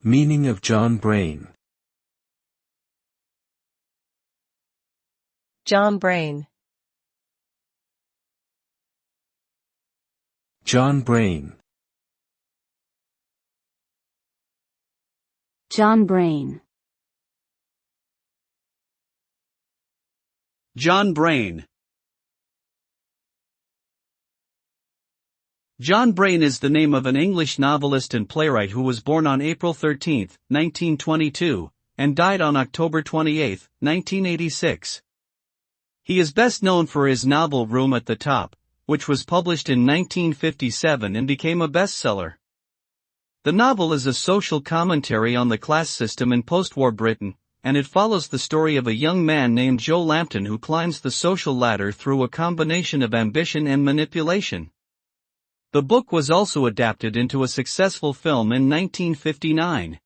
Meaning of John Braine. John Braine. John Braine. John Braine. John Braine. John Braine is the name of an English novelist and playwright who was born on April 13, 1922, and died on October 28, 1986. He is best known for his novel Room at the Top, which was published in 1957 and became a bestseller. The novel is a social commentary on the class system in post-war Britain, and it follows the story of a young man named Joe Lambton who climbs the social ladder through a combination of ambition and manipulation. The book was also adapted into a successful film in 1959.